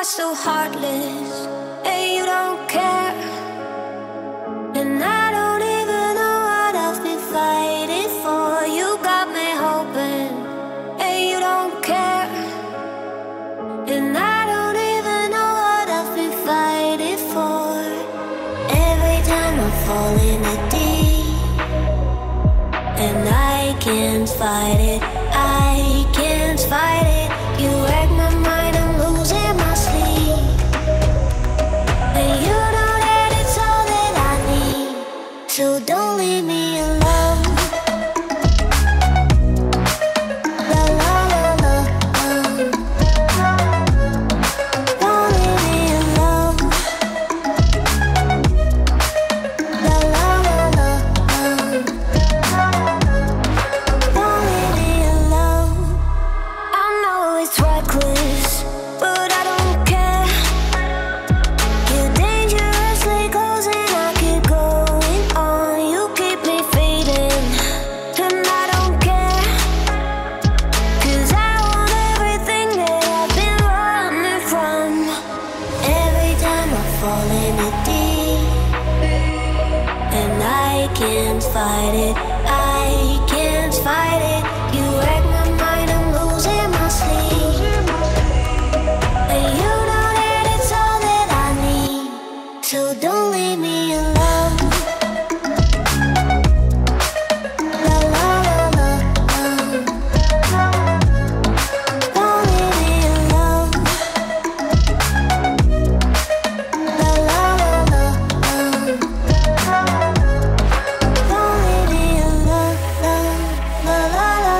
So heartless, and you don't care. And I don't even know what I've been fighting for. You got me hoping, and you don't care. And I don't even know what I've been fighting for. Every time I fall in the deep, and I can't fight it, I can't fight it. You wreck my mind, I'm losing my sleep. And you know that it's all that I need, so don't leave me alone. La la la la, don't leave me alone. La la la la, don't leave me alone. I know it's reckless, but I don't care. You're dangerously close and I keep going on. You keep me fading, and I don't care. 'Cause I want everything that I've been running from. Every time I fall in the deep, and I can't fight it, I can't fight it. You wreck my mind, I'm losing my sleep. And you know that it's all that I need, so don't leave me alone. La la la la, don't leave me alone. La la la la, don't leave me alone. La la la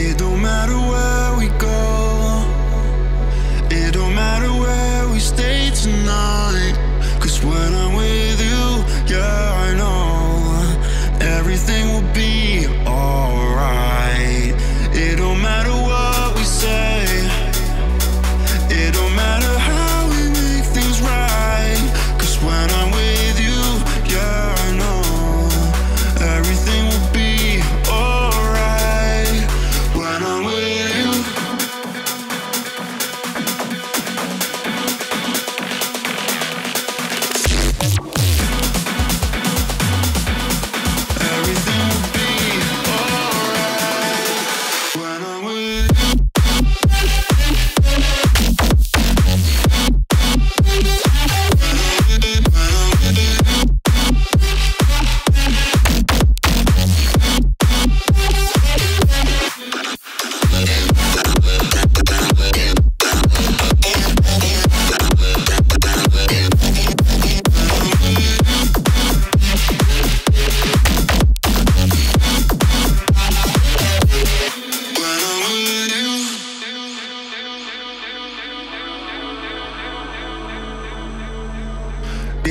It don't matter where we go, it don't matter where we stay tonight. Cause when I'm with you, yeah, I know everything will be alright. It don't matter what we say, it don't matter how we make things right. Cause when I'm with you, yeah, I know everything will be alright. When I'm with you, everything will be alright. When I'm with you.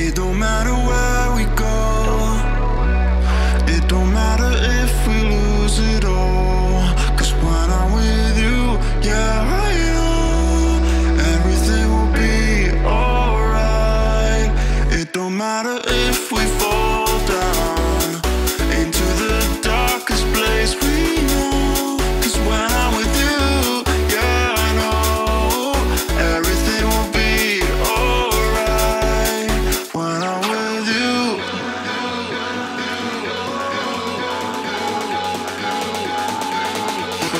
It don't matter where we go, it don't matter if we lose it all. Cause when I'm with you, yeah, I know everything will be alright. It don't matter if we fall down into the darkest place we know. Cause when I'm with you, yeah, I know everything will be alright. When I'm with you,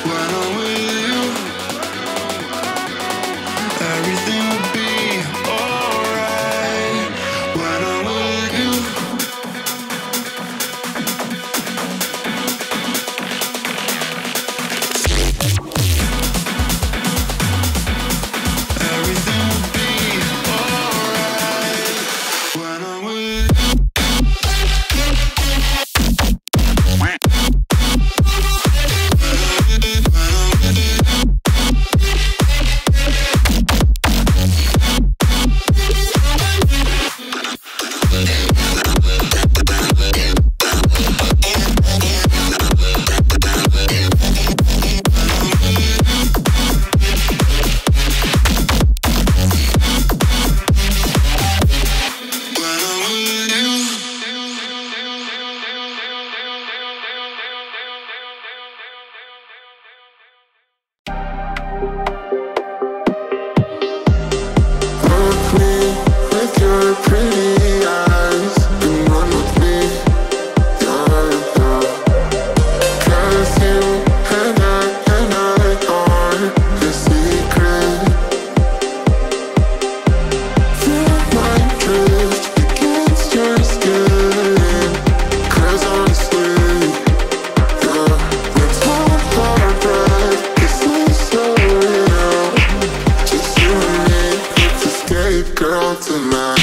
when I'm with you, everything will be alright. When I'm with you, everything will be alright. When I'm with you. Look me with your pretty eyes and run with me, yeah. Cause you and I are the secret. Feel my drift against your skin. Cause honestly, yeah, let's hold our breath. This is so real. Just you and me, let's escape, girl, tonight.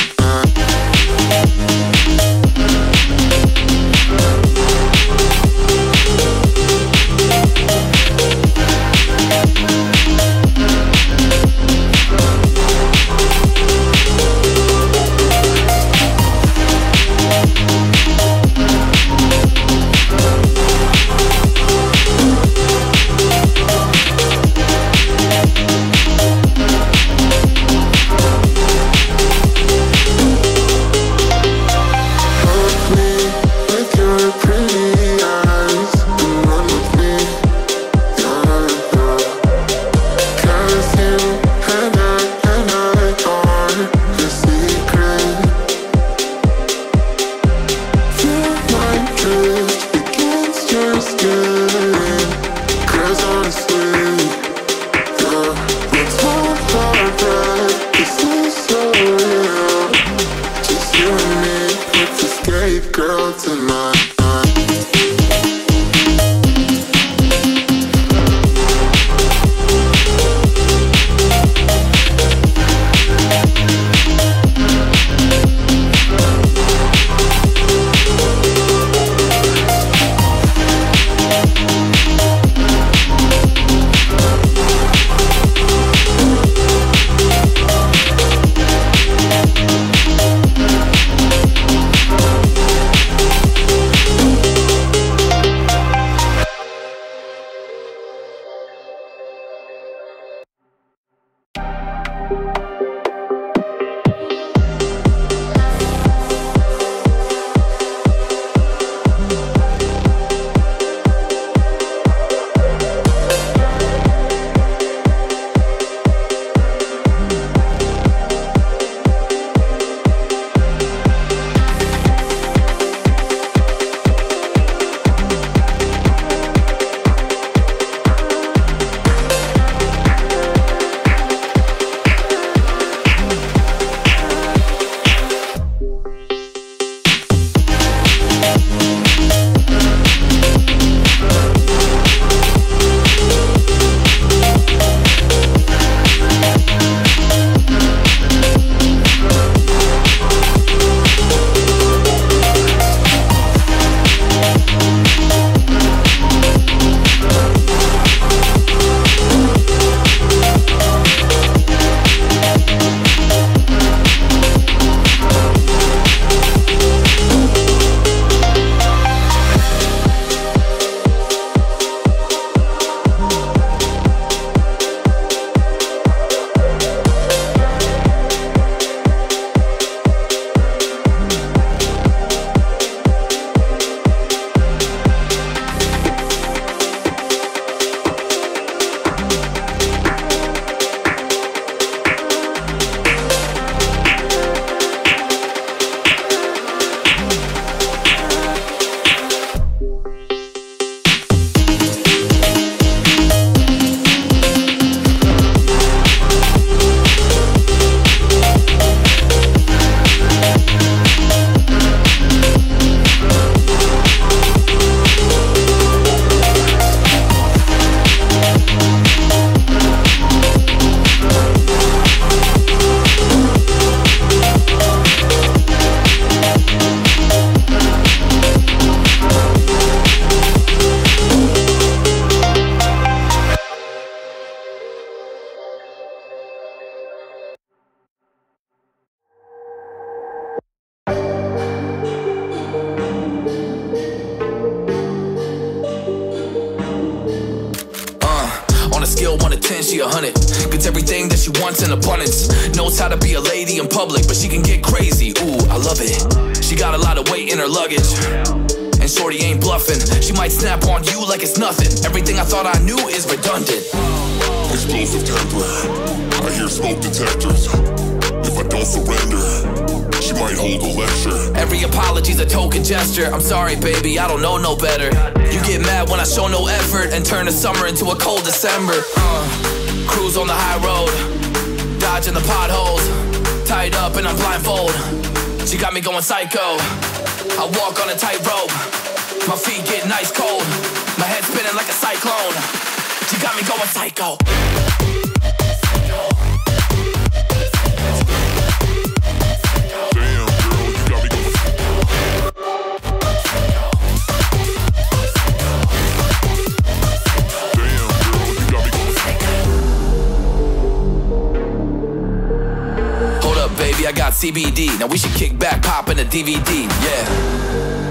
scale 1 to 10, she 100. Gets everything that she wants in abundance. Knows how to be a lady in public, but she can get crazy. Ooh, I love it. She got a lot of weight in her luggage, and shorty ain't bluffing. She might snap on you like it's nothing. Everything I thought I knew is redundant. Explosive temper, I hear smoke detectors. If I don't surrender, she might hold a lecture. Every apology's a token gesture. I'm sorry, baby, I don't know no better. You get mad when I show no effort and turn the summer into a cold December. Cruise on the high road, dodging the potholes, tied up and I'm blindfold. She got me going psycho. I walk on a tightrope, my feet getting ice cold, my head spinning like a cyclone. She got me going psycho. I got CBD, now we should kick back, pop in a DVD, yeah.